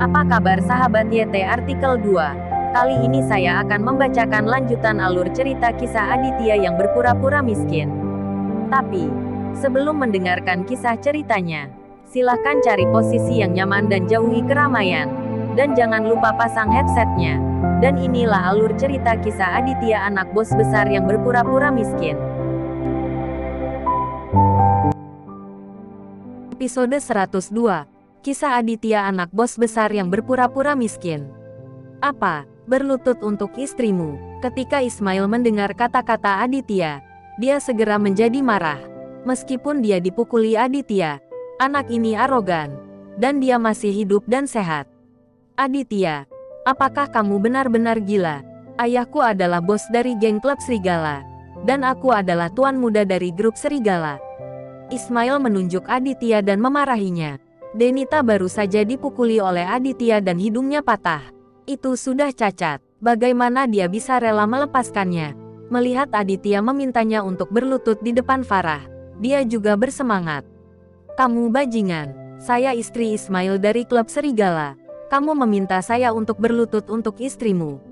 Apa kabar sahabat YT Artikel 2? Kali ini saya akan membacakan lanjutan alur cerita kisah Aditya yang berpura-pura miskin. Tapi, sebelum mendengarkan kisah ceritanya, silahkan cari posisi yang nyaman dan jauhi keramaian. Dan jangan lupa pasang headsetnya. Dan inilah alur cerita kisah Aditya, anak bos besar yang berpura-pura miskin. Episode 102. Kisah Aditya, anak bos besar yang berpura-pura miskin. Apa? Berlutut untuk istrimu. Ketika Ismail mendengar kata-kata Aditya, dia segera menjadi marah. Meskipun dia dipukuli Aditya, anak ini arogan, dan dia masih hidup dan sehat. Aditya, apakah kamu benar-benar gila? Ayahku adalah bos dari geng klub Serigala, dan aku adalah tuan muda dari grup Serigala. Ismail menunjuk Aditya dan memarahinya. Denita baru saja dipukuli oleh Aditya dan hidungnya patah. Itu sudah cacat. Bagaimana dia bisa rela melepaskannya? Melihat Aditya memintanya untuk berlutut di depan Farah, dia juga bersemangat. Kamu bajingan. Saya istri Ismail dari klub Serigala. Kamu meminta saya untuk berlutut untuk istrimu.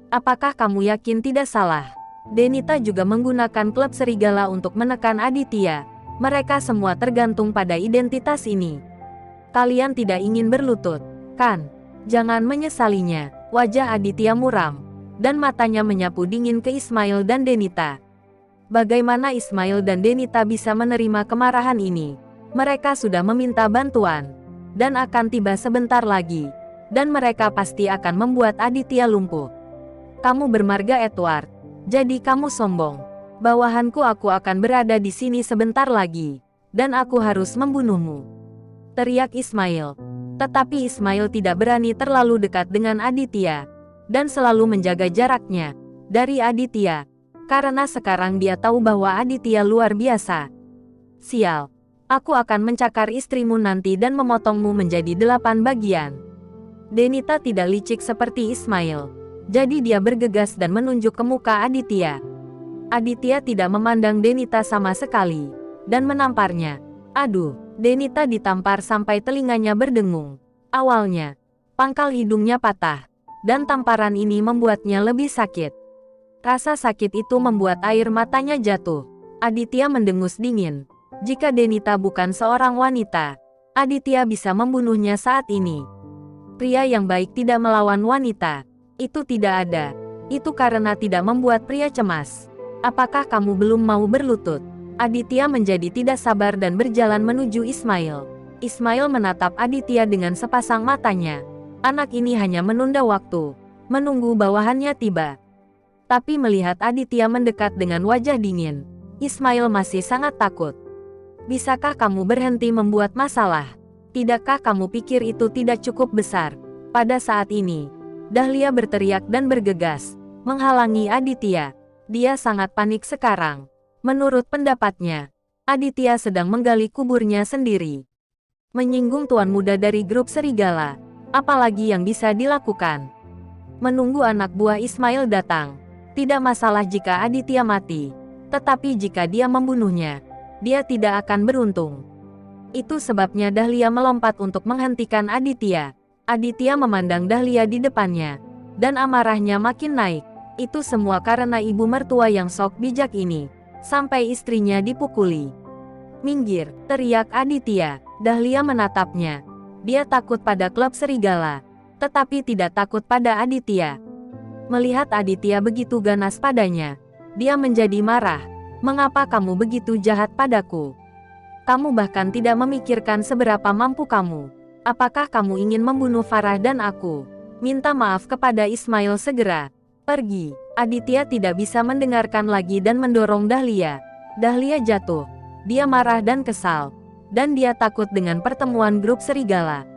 Apakah kamu yakin tidak salah? Denita juga menggunakan klub Serigala untuk menekan Aditya. Mereka semua tergantung pada identitas ini. Kalian tidak ingin berlutut, kan? Jangan menyesalinya. Wajah Aditya muram, dan matanya menyapu dingin ke Ismail dan Denita. Bagaimana Ismail dan Denita bisa menerima kemarahan ini? Mereka sudah meminta bantuan, dan akan tiba sebentar lagi. Dan mereka pasti akan membuat Aditya lumpuh. Kamu bermarga Edward, jadi kamu sombong. Bawahanku, aku akan berada di sini sebentar lagi, dan aku harus membunuhmu, teriak Ismail. Tetapi Ismail tidak berani terlalu dekat dengan Aditya, dan selalu menjaga jaraknya dari Aditya, karena sekarang dia tahu bahwa Aditya luar biasa. Sial, aku akan mencakar istrimu nanti dan memotongmu menjadi 8 bagian. Denita tidak licik seperti Ismail, jadi dia bergegas dan menunjuk ke muka Aditya. Aditya tidak memandang Denita sama sekali, dan menamparnya. Aduh, Denita ditampar sampai telinganya berdengung. Awalnya, pangkal hidungnya patah, dan tamparan ini membuatnya lebih sakit. Rasa sakit itu membuat air matanya jatuh. Aditya mendengus dingin. Jika Denita bukan seorang wanita, Aditya bisa membunuhnya saat ini. Pria yang baik tidak melawan wanita. Itu tidak ada. Itu karena tidak membuat pria cemas. Apakah kamu belum mau berlutut? Aditya menjadi tidak sabar dan berjalan menuju Ismail. Ismail menatap Aditya dengan sepasang matanya. Anak ini hanya menunda waktu, menunggu bawahannya tiba. Tapi melihat Aditya mendekat dengan wajah dingin, Ismail masih sangat takut. Bisakah kamu berhenti membuat masalah? Tidakkah kamu pikir itu tidak cukup besar? Pada saat ini, Dahlia berteriak dan bergegas, menghalangi Aditya. Dia sangat panik sekarang. Menurut pendapatnya, Aditya sedang menggali kuburnya sendiri. Menyinggung tuan muda dari grup Serigala, apalagi yang bisa dilakukan? Menunggu anak buah Ismail datang. Tidak masalah jika Aditya mati, tetapi jika dia membunuhnya, dia tidak akan beruntung. Itu sebabnya Dahlia melompat untuk menghentikan Aditya. Aditya memandang Dahlia di depannya, dan amarahnya makin naik. Itu semua karena ibu mertua yang sok bijak ini. Sampai istrinya dipukuli. Minggir, teriak Aditya. Dahlia menatapnya. Dia takut pada klub Serigala, tetapi tidak takut pada Aditya. Melihat Aditya begitu ganas padanya, dia menjadi marah. Mengapa kamu begitu jahat padaku? Kamu bahkan tidak memikirkan seberapa mampu kamu. Apakah kamu ingin membunuh Farah dan aku? Minta maaf kepada Ismail segera. Pergi. Aditya tidak bisa mendengarkan lagi dan mendorong Dahlia. Dahlia jatuh. Dia marah dan kesal. Dan dia takut dengan pertemuan grup Serigala.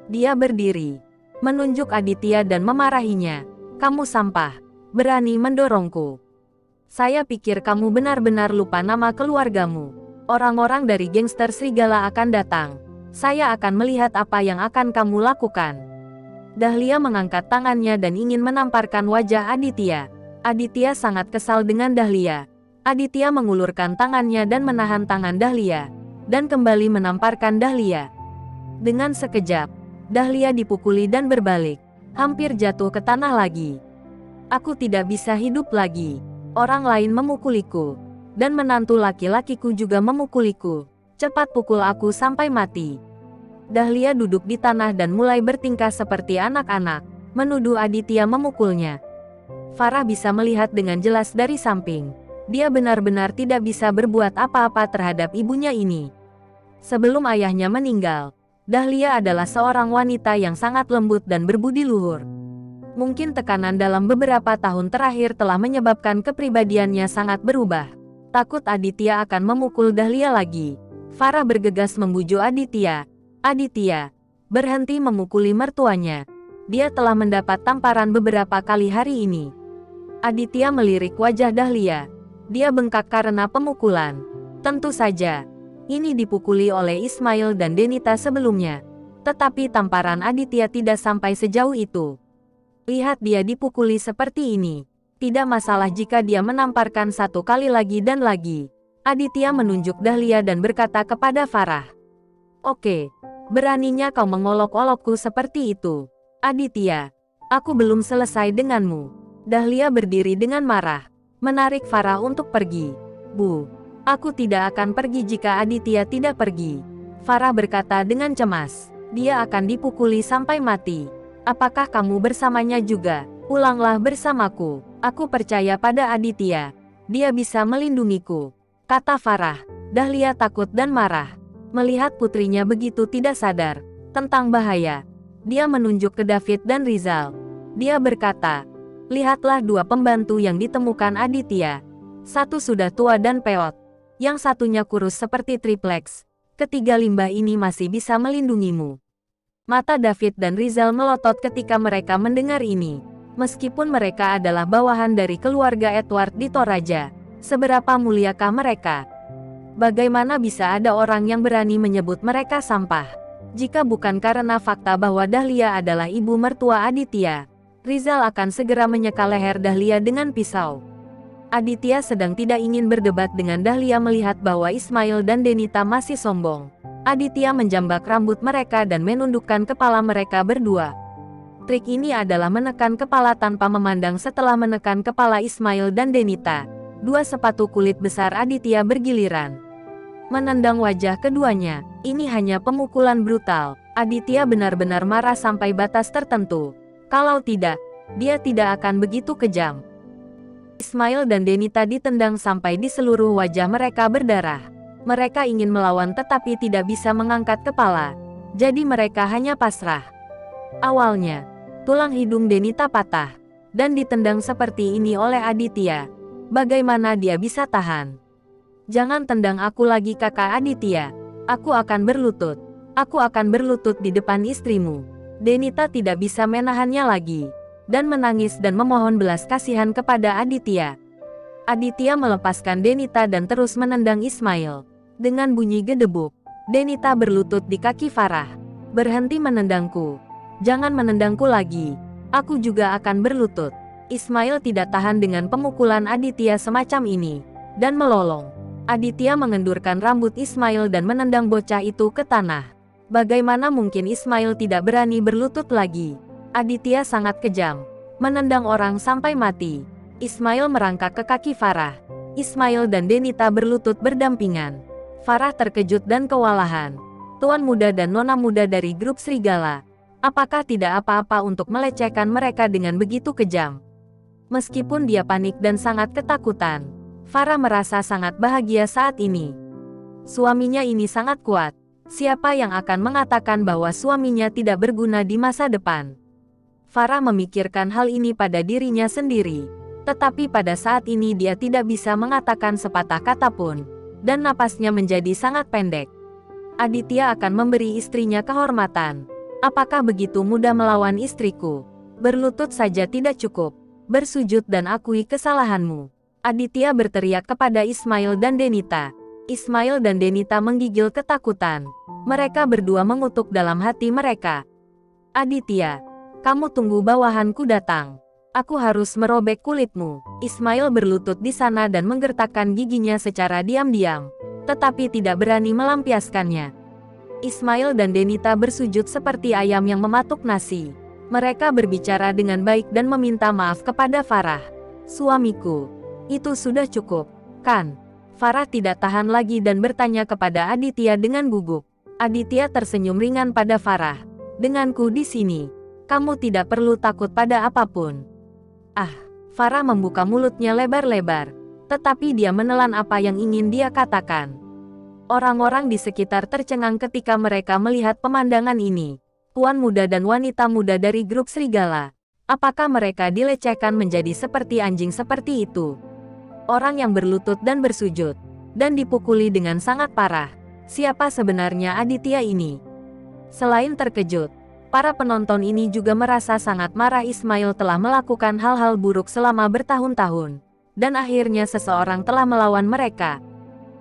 Dia berdiri, menunjuk Aditya dan memarahinya. Kamu sampah. Berani mendorongku. Saya pikir kamu benar-benar lupa nama keluargamu. Orang-orang dari gangster Serigala akan datang. Saya akan melihat apa yang akan kamu lakukan. Dahlia mengangkat tangannya dan ingin menamparkan wajah Aditya. Aditya sangat kesal dengan Dahlia. Aditya mengulurkan tangannya dan menahan tangan Dahlia, dan kembali menamparkan Dahlia. Dengan sekejap, Dahlia dipukuli dan berbalik, hampir jatuh ke tanah lagi. Aku tidak bisa hidup lagi. Orang lain memukuliku. Dan menantu laki-lakiku juga memukuliku. Cepat pukul aku sampai mati. Dahlia duduk di tanah dan mulai bertingkah seperti anak-anak, menuduh Aditya memukulnya. Farah bisa melihat dengan jelas dari samping. Dia benar-benar tidak bisa berbuat apa-apa terhadap ibunya ini. Sebelum ayahnya meninggal, Dahlia adalah seorang wanita yang sangat lembut dan berbudi luhur. Mungkin tekanan dalam beberapa tahun terakhir telah menyebabkan kepribadiannya sangat berubah. Takut Aditya akan memukul Dahlia lagi, Farah bergegas membujuk Aditya. Aditya, berhenti memukuli mertuanya. Dia telah mendapat tamparan beberapa kali hari ini. Aditya melirik wajah Dahlia. Dia bengkak karena pemukulan. Tentu saja, ini dipukuli oleh Ismail dan Denita sebelumnya. Tetapi tamparan Aditya tidak sampai sejauh itu. Lihat dia dipukuli seperti ini. Tidak masalah jika dia menamparkan satu kali lagi dan lagi. Aditya menunjuk Dahlia dan berkata kepada Farah. Oke, beraninya kau mengolok-olokku seperti itu. Aditya, aku belum selesai denganmu. Dahlia berdiri dengan marah, menarik Farah untuk pergi. Bu, aku tidak akan pergi jika Aditya tidak pergi. Farah berkata dengan cemas. Dia akan dipukuli sampai mati. Apakah kamu bersamanya juga? Pulanglah bersamaku. Aku percaya pada Aditya. Dia bisa melindungiku, kata Farah. Dahlia takut dan marah. Melihat putrinya begitu tidak sadar tentang bahaya, dia menunjuk ke David dan Rizal. Dia berkata, lihatlah dua pembantu yang ditemukan Aditya. Satu sudah tua dan peot. Yang satunya kurus seperti tripleks. Ketiga limbah ini masih bisa melindungimu. Mata David dan Rizal melotot ketika mereka mendengar ini. Meskipun mereka adalah bawahan dari keluarga Edward di Toraja, seberapa muliakah mereka? Bagaimana bisa ada orang yang berani menyebut mereka sampah? Jika bukan karena fakta bahwa Dahlia adalah ibu mertua Aditya, Rizal akan segera menyeka leher Dahlia dengan pisau. Aditya sedang tidak ingin berdebat dengan Dahlia melihat bahwa Ismail dan Denita masih sombong. Aditya menjambak rambut mereka dan menundukkan kepala mereka berdua. Trik ini adalah menekan kepala tanpa memandang. Setelah menekan kepala Ismail dan Denita, dua sepatu kulit besar Aditya bergiliran menendang wajah keduanya. Ini hanya pemukulan brutal. Aditya benar-benar marah sampai batas tertentu. Kalau tidak, dia tidak akan begitu kejam. Ismail dan Denita ditendang sampai di seluruh wajah mereka berdarah. Mereka ingin melawan tetapi tidak bisa mengangkat kepala. Jadi mereka hanya pasrah. Awalnya, tulang hidung Denita patah dan ditendang seperti ini oleh Aditya. Bagaimana dia bisa tahan? Jangan tendang aku lagi, kakak Aditya. Aku akan berlutut. Aku akan berlutut di depan istrimu. Denita tidak bisa menahannya lagi dan menangis dan memohon belas kasihan kepada Aditya. Aditya melepaskan Denita dan terus menendang Ismail. Dengan bunyi gedebuk, Denita berlutut di kaki Farah. Berhenti menendangku. Jangan menendangku lagi. Aku juga akan berlutut. Ismail tidak tahan dengan pemukulan Aditya semacam ini dan melolong. Aditya mengendurkan rambut Ismail dan menendang bocah itu ke tanah. Bagaimana mungkin Ismail tidak berani berlutut lagi? Aditya sangat kejam, menendang orang sampai mati. Ismail merangkak ke kaki Farah. Ismail dan Denita berlutut berdampingan. Farah terkejut dan kewalahan. Tuan muda dan nona muda dari grup serigala. Apakah tidak apa-apa untuk melecehkan mereka dengan begitu kejam? Meskipun dia panik dan sangat ketakutan, Farah merasa sangat bahagia saat ini. Suaminya ini sangat kuat. Siapa yang akan mengatakan bahwa suaminya tidak berguna di masa depan? Farah memikirkan hal ini pada dirinya sendiri. Tetapi pada saat ini dia tidak bisa mengatakan sepatah kata pun. Dan napasnya menjadi sangat pendek. Aditya akan memberi istrinya kehormatan. Apakah begitu mudah melawan istriku? Berlutut saja tidak cukup. Bersujud dan akui kesalahanmu. Aditya berteriak kepada Ismail dan Denita. Ismail dan Denita menggigil ketakutan. Mereka berdua mengutuk dalam hati mereka. Aditya, kamu tunggu bawahanku datang. Aku harus merobek kulitmu. Ismail berlutut di sana dan menggertakkan giginya secara diam-diam, tetapi tidak berani melampiaskannya. Ismail dan Denita bersujud seperti ayam yang mematuk nasi. Mereka berbicara dengan baik dan meminta maaf kepada Farah. Suamiku, itu sudah cukup, kan? Farah tidak tahan lagi dan bertanya kepada Aditya dengan gugup. Aditya tersenyum ringan pada Farah. Denganku di sini, kamu tidak perlu takut pada apapun. Ah, Farah membuka mulutnya lebar-lebar. Tetapi dia menelan apa yang ingin dia katakan. Orang-orang di sekitar tercengang ketika mereka melihat pemandangan ini. Tuan muda dan wanita muda dari grup serigala. Apakah mereka dilecehkan menjadi seperti anjing seperti itu? Orang yang berlutut dan bersujud. Dan dipukuli dengan sangat parah. Siapa sebenarnya Aditya ini? Selain terkejut, para penonton ini juga merasa sangat marah. Ismail telah melakukan hal-hal buruk selama bertahun-tahun. Dan akhirnya seseorang telah melawan mereka.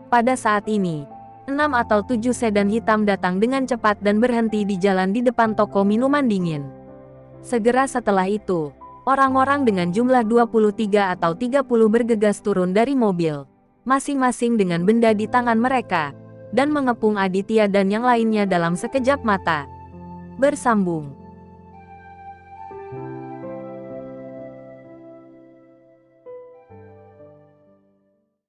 Pada saat ini, 6 atau 7 sedan hitam datang dengan cepat dan berhenti di jalan di depan toko minuman dingin. Segera setelah itu, orang-orang dengan jumlah 23 atau 30 bergegas turun dari mobil, masing-masing dengan benda di tangan mereka, dan mengepung Aditya dan yang lainnya dalam sekejap mata. Bersambung.